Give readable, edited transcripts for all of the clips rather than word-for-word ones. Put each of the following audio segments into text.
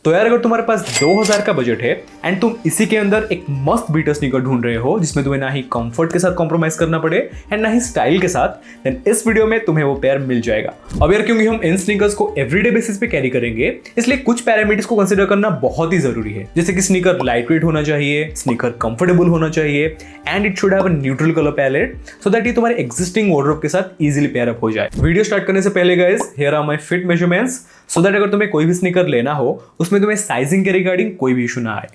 तो यार अगर तुम्हारे पास 2000 का बजट है एंड तुम इसी के अंदर एक मस्त बीटर स्नीकर ढूंढ रहे हो जिसमें तुम्हें ना ही कंफर्ट के साथ कॉम्प्रोमाइज करना पड़े एंड ना ही स्टाइल के साथ, देन इस वीडियो में तुम्हें वो पेयर मिल जाएगा। अब यार क्योंकि हम इन स्नीकर्स को एवरीडे बेसिस पे कैरी करेंगे, इसलिए कुछ पैरामीटर्स को कंसीडर करना बहुत ही जरूरी है। जैसे कि स्नीकर लाइट वेट होना चाहिए, स्नीकर कंफर्टेबल होना चाहिए and it should have a neutral colour palette so that ये तुम्हारे एग्जिस्टिंग वार्डरोब के साथ इजीली पेयर अप हो जाए। वीडियो स्टार्ट करने से पहले guys, here are my fit measurements so that अगर तुम्हें कोई भी स्नीकर लेना हो उसमें तुम्हें साइजिंग के रिगार्डिंग कोई भी इशू ना आए।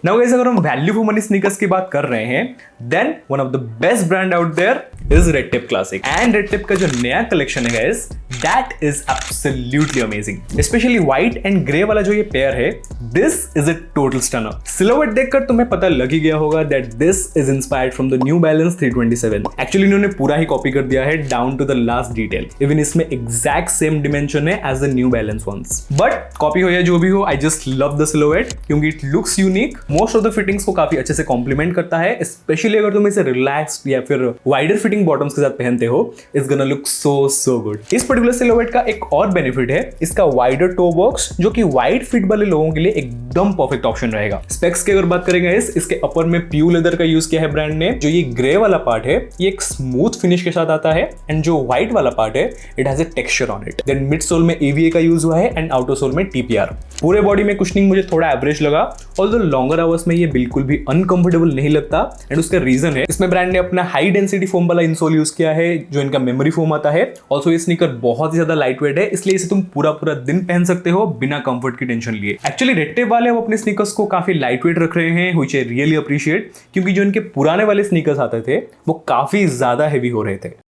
नाउ गाइस, अगर हम वैल्यू फॉर मनी स्नीकर्स की बात कर रहे हैं, then one of the best brand out there is Red tape classic. And Red Tape का जो नया कलेक्शन है guys, that is absolutely amazing. Specially white and grey वाला जो ये पेयर है, this is a total stunner. Silhouette देखकर तुम्हें पता लग ही गया होगा that this is inspired from the New Balance 327। Actually इन्होंने पूरा ही कॉपी कर दिया है down to the last detail. Even इसमें एग्जैक्ट सेम डिमेंशन है as the New Balance ones. But copy हो या जो भी हो, I just love the silhouette क्योंकि it looks unique. Most of the fittings को काफी अच्छे से कॉम्प्लीमेंट करता है, स्पेशली अगर तुम इसे रिलैक्स्ड या फिर वाइडर फिटिंग बॉटम्स के साथ पहनते हो, it's gonna look so good. इस पर्टिकुलर सिलुएट का एक और बेनिफिट है इसका वाइडर टो बॉक्स, जो कि वाइड फिट वाले लोगों के लिए एकदम परफेक्ट ऑप्शन रहेगा। स्पेक्स की अगर बात करेंगे, इसके अपर में प्यू लेदर का यूज किया है ब्रांड ने। जो ये ग्रे वाला पार्ट है ये एक स्मूथ फिनिश के साथ आता है एंड जो व्हाइट वाला पार्ट है it has a texture on it. Then mid sole में EVA का यूज हुआ है एंड आउटर सोल में TPR। पूरे बॉडी में कुशनिंग मुझे थोड़ा एवरेज लगा, ऑल्दो लॉन्गर आवर्स में ये बिल्कुल भी अनकंफर्टेबल नहीं लगता एंड उसका रीजन है इसमें ब्रांड ने अपना हाई डेंसिटी फोम वाला इंसोल यूज किया है जो इनका मेमोरी फोम आता है। ऑल्सो ये स्नीकर बहुत ही ज्यादा लाइट वेट है, इसलिए इसे तुम पूरा दिन पहन सकते हो बिना कंफर्ट की टेंशन लिए। एक्चुअली रेड टेप वाले वो अपने स्नीकर्स को काफी लाइट वेट रख रहे हैं, व्हिच आई रियली अप्रिशिएट, क्योंकि जो इनके पुराने वाले स्नीकर्स आते थे वो काफी ज्यादा हेवी हो रहे थे।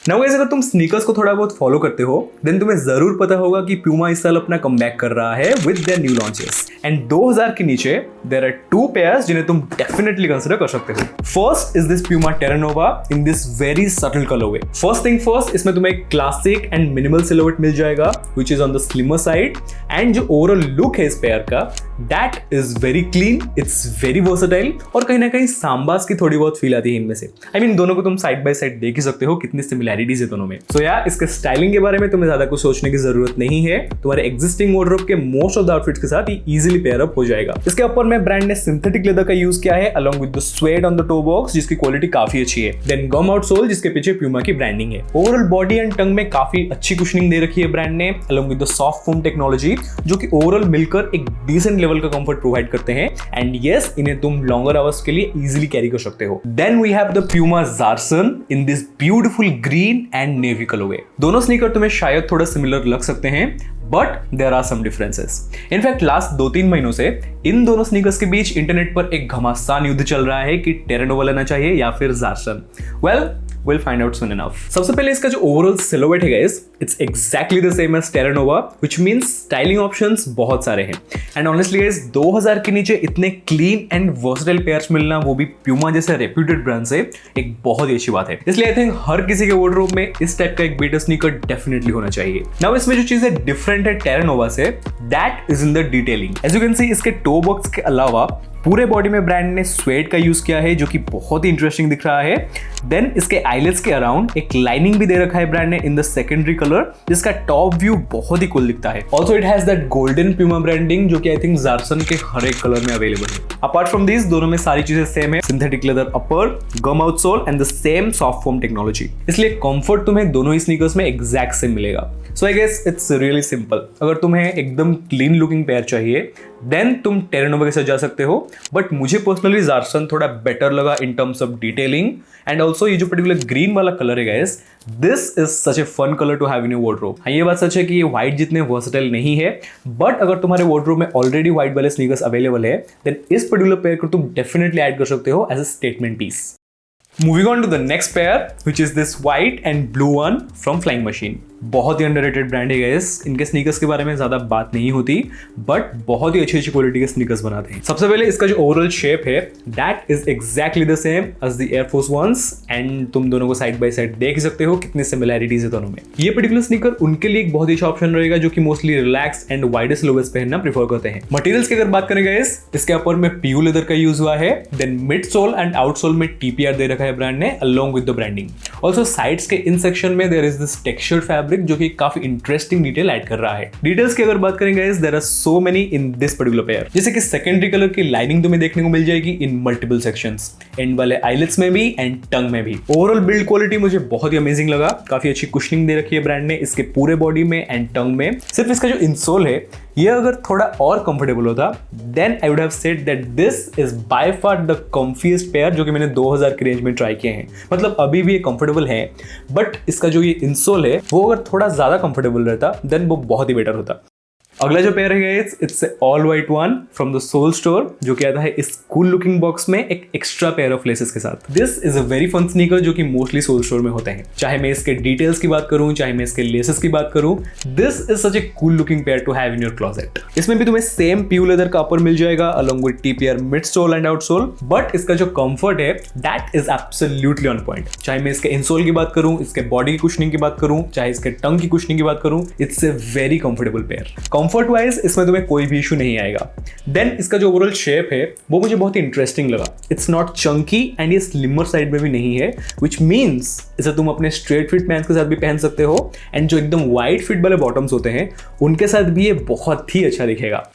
नाउ गाइस, अगर तुम स्नीकर्स को थोड़ा बहुत फॉलो करते हो देन तुम्हें जरूर पता होगा कि प्यूमा इस साल अपना कमबैक कर रहा है with their new launches. And 2000 के नीचे देयर आर 2 पेयर्स जिन्हें तुम डेफिनेटली कंसीडर कर सकते हो। First is this Puma Terra Nova in this very subtle colourway. First thing first, इसमें तुम्हें क्लासिक एंड मिनिमल सिलुएट मिल जाएगा which is on the slimmer side and जो ओवरऑल लुक है इस पेयर का, that is very clean, it's very versatile और कहीं ना कहीं सांबास की थोड़ी बहुत फील आती है इनमें से। आई मीन दोनों को तुम साइड बाय साइड देख ही सकते हो कितनी सिमिलैरिटीज है दोनों में। सो यार इसके स्टाइलिंग के बारे में तुम्हें ज्यादा कुछ सोचने की जरूरत नहीं है, तुम्हारे एग्जिस्टिंग वार्डरोब के मोस्ट ऑफ द आउटफिट्स के साथ ये इजीली पेयर अप हो जाएगा। इसके ऊपर में ब्रांड ने सिंथेटिक लेदर का यूज किया है along with the swayed on the toe box जिसकी क्वालिटी काफी अच्छी है। देन गम आउट सोल जिसके पीछे प्यूमा की ब्रांडिंग है। ओवरऑल बॉडी एंड टंग में काफी अच्छी कुशनिंग दे रखी है ब्रांड ने along with the soft foam technology, जो कि ओवरऑल मिलकर एक डिसेंट लेवल का कंफर्ट प्रोवाइड करते हैं। एंड यस, इन्हें तुम लॉन्गर आवर्स के लिए इजीली कैरी कर सकते हो। Then we have the Puma Jarson in this beautiful green and navy colourway. दोनों स्नीकर तुम्हें शायद थोड़ा सिमिलर लग सकते हैं but there are some differences. In fact last 2-3 महीनों से इन दोनों स्नीकर्स के बीच इंटरनेट पर एक घमासान युद्ध चल रहा है कि टेरा नोवा लेना चाहिए या फिर जार्सन। We'll find out soon enough. सबसे पहले इसका जो ओवरऑल सिलुएट है guys, it's exactly the same as Terra Nova, which means styling options बहुत सारे हैं। एंड ऑनेस्टली गाइस, 2000 के नीचे इतने क्लीन एंड वर्सेटाइल पेयर्स मिलना, वो भी प्यूमा जैसे रेप्यूटेड ब्रांड से, एक बहुत ही अच्छी बात है। इसलिए आई थिंक हर किसी के वार्डरोब में इस टाइप का एक बीटर स्नीकर डेफिनेटली होना चाहिए। नाउ इसमें जो चीजें डिफरेंट है Terra Nova से, that is in the detailing. As you can see, इसके टो बॉक्स के अलावा पूरे बॉडी में ब्रांड ने स्वेड का यूज किया है जो कि बहुत ही इंटरेस्टिंग दिख रहा है। देन इसके आईलेट्स के अराउंड एक लाइनिंग भी दे रखा है ब्रांड ने इन द सेकेंडरी कलर, जिसका टॉप व्यू बहुत ही कूल दिखता है। Also it has that golden Puma branding जो कि आई थिंक जार्सन के हर एक कलर में अवेलेबल है। अपार्ट फ्रॉम दिस, दोनों में सारी चीजें सेम है, synthetic leather upper, gum outsole and the same soft foam technology. इसलिए कंफर्ट तुम्हें दोनों ही स्नीकर्स में एग्जैक्ट सेम मिलेगा। So I guess it's really simple. अगर तुम्हें एकदम क्लीन लुकिंग पेयर चाहिए देन तुम टेरा नोवा के साथ जा सकते हो, बट मुझे पर्सनली जार्सन थोड़ा बेटर लगा in terms of detailing and also ये जो पर्टिकुलर ग्रीन वाला कलर है guys, this is such a fun colour to have in your wardrobe. हाँ, ये बात सच है कि ये व्हाइट जितने वर्सेटाइल नहीं है, बट अगर तुम्हारे वार्डरोब में ऑलरेडी व्हाइट वाले स्नीकर्स अवेलेबल है देन इस पर्टिकुलर पेयर को तुम डेफिनेटली ऐड कर सकते हो as a statement piece. Moving on to the next pair, which is this white and blue one from Flying Machine. बहुत ही अंडररेटेड ब्रांड है गाइस। इनके स्नीकर्स के बारे में ज्यादा बात नहीं होती बट बहुत ही अच्छी क्वालिटी के स्नीकर्स बनाते हैं। सबसे पहले इसका जो ओवरऑल शेप है that is exactly the same as the air force ones and तुम दोनों को साइड बाय साइड देख सकते हो कितनी सिमिलैरिटीज है दोनों में। ये पर्टिकुलर स्नीकर उनके लिए एक बहुत ही अच्छा ऑप्शन रहेगा जो कि mostly relax and wider silhouettes पहनना प्रेफर करते हैं। मटेरियल्स की अगर बात करें गाइस, इसके ऊपर में प्यू लेदर का यूज हुआ है। Then mid sole and out sole में TPR दे रखा है ब्रांड ने along with the branding. Also sides के इन सेक्शन में there is this textured fabric fabric जो कि काफी इंटरेस्टिंग डिटेल ऐड कर रहा है। डिटेल्स की अगर बात करें guys, there are so many in this particular pair. जैसे कि सेकेंडरी कलर की लाइनिंग तुम्हें देखने को मिल जाएगी इन मल्टीपल सेक्शंस, एंड वाले आईलेट्स में भी एंड टंग में भी। ओवरऑल बिल्ड क्वालिटी मुझे बहुत ही अमेजिंग लगा। काफी अच्छी कुशनिंग दे रखी है ब्रांड ने इसके पूरे बॉडी में एंड टंग में। सिर्फ इसका जो इंसोल है ये अगर थोड़ा और कंफर्टेबल होता, then I would have said that this is by far the comfiest pair जो कि मैंने 2000 की रेंज में ट्राई किए हैं। मतलब अभी भी ये कंफर्टेबल है, बट इसका जो ये इंसोल है वो अगर थोड़ा ज्यादा कंफर्टेबल रहता देन वो बहुत ही बेटर होता। अगला जो पेयर है it's all white one from the sole store, जो कि आता है इस कूल लुकिंग बॉक्स में एक एक्स्ट्रा पेयर ऑफ लेसेस के साथ। This is a very fun sneaker जो कि मोस्टली सोल स्टोर में होते हैं। चाहे मैं इसके डिटेल्स की बात करूं, चाहे मैं इसके लेसेस की बात करूं, this is such a cool looking pair to have in your closet. इसमें भी तुम्हें सेम प्यू लेदर का अपर मिल जाएगा along with TPR mid sole and out sole, but इसका जो कंफर्ट है that is absolutely on point. चाहे मैं इसके इनसोल की बात करूं, इसके बॉडी की कुशनिंग की बात करूं, चाहे इसके टंग की कुशनिंग की बात करूं, it's a very comfortable pair. Comfort wise इसमें तुम्हें कोई भी इशू नहीं आएगा। देन इसका जो ओवरऑल शेप है वो मुझे बहुत ही इंटरेस्टिंग लगा। इट्स नॉट चंकी एंड ये स्लिमर साइड में भी नहीं है, विच मीन्स इसे तुम अपने स्ट्रेट फिट पैंट्स के साथ भी पहन सकते हो, एंड जो एकदम वाइड फिट वाले बॉटम्स होते हैं उनके साथ भी ये बहुत ही अच्छा दिखेगा।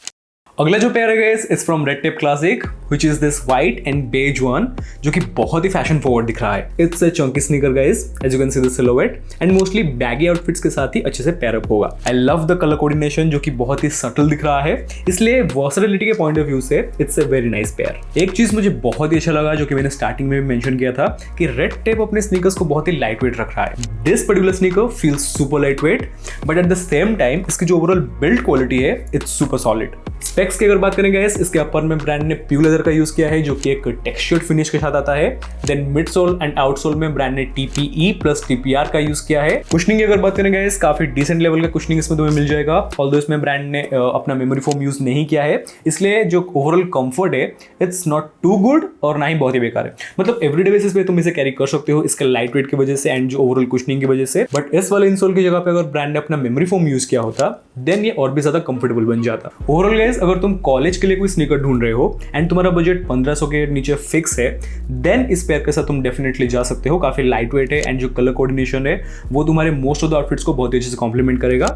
अगला जो पेयर है guys is from red tape classic, which is this white and beige one, जो कि बहुत ही फैशन फॉरवर्ड दिख रहा है। It's a chunky sneaker guys, as you can see the silhouette, and mostly baggy outfits के साथ ही अच्छे से पेयर अप होगा। I love the colour coordination जो कि बहुत ही सटल दिख रहा है, इसलिए वर्सेटिलिटी के पॉइंट ऑफ व्यू से it's a very nice pair. एक चीज मुझे बहुत ही अच्छा लगा जो कि मैंने स्टार्टिंग में भी मेंशन किया था कि रेड टेप अपने स्नीकर्स को बहुत ही लाइट वेट रख रहा है। This particular sneaker feels super light weight, but at the same time इसकी जो ओवरऑल बिल्ड क्वालिटी है इट्स सुपर सॉलिड। स्पेक्स की अगर बात करें गाइस, इसके अपर में ब्रांड ने प्यू लेदर का यूज किया है जो कि एक टेक्सचर्ड फिनिश के साथ आता है। Then mid sole and out sole में ब्रांड ने टीपीई प्लस टीपीआर का यूज किया है। कुशनिंग की अगर बात करें गाइस, काफी डिसेंट लेवल का कुशनिंग इसमें तुम्हें मिल जाएगा, ऑल्दो इसमें ब्रांड ने अपना मेमोरी फोम यूज नहीं किया है, इसलिए जो ओवरऑल कंफर्ट है इट्स नॉट टू गुड और ना ही बहुत ही बेकार है। मतलब एवरीडे बेसिस पे तुम इसे कैरी कर सकते हो इसके लाइट वेट की वजह से एंड जो ओवरऑल कुशनिंग की वजह से। बट इस वाले इंसोल की जगह पे अगर ब्रांड ने अपना मेमोरी फोम यूज किया होता देन ये और भी ज्यादा कंफर्टेबल बन जाता। ओवरऑल गाइस, अगर तुम कॉलेज के लिए कोई स्नीकर ढूंढ रहे हो एंड तुम्हारा बजट 1500 के नीचे फिक्स है, देन इस पेयर के साथ तुम डेफिनेटली जा सकते हो। काफी लाइट वेट है एंड जो कलर कोऑर्डिनेशन है वो तुम्हारे मोस्ट ऑफ द आउटफिट्स को बहुत ही अच्छे से कॉम्प्लीमेंट करेगा।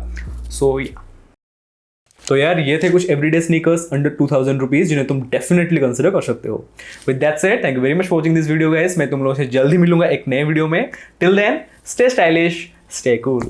तो यार ये थे कुछ एवरीडे स्नीकर्स अंडर 2000 रुपीज जिन्हें तुम डेफिनेटली कंसिडर कर सकते हो। With that said, thank you very much for watching this video guys. मैं तुम लोगों से जल्दी मिलूंगा एक नए वीडियो में। Till then, stay stylish, stay cool.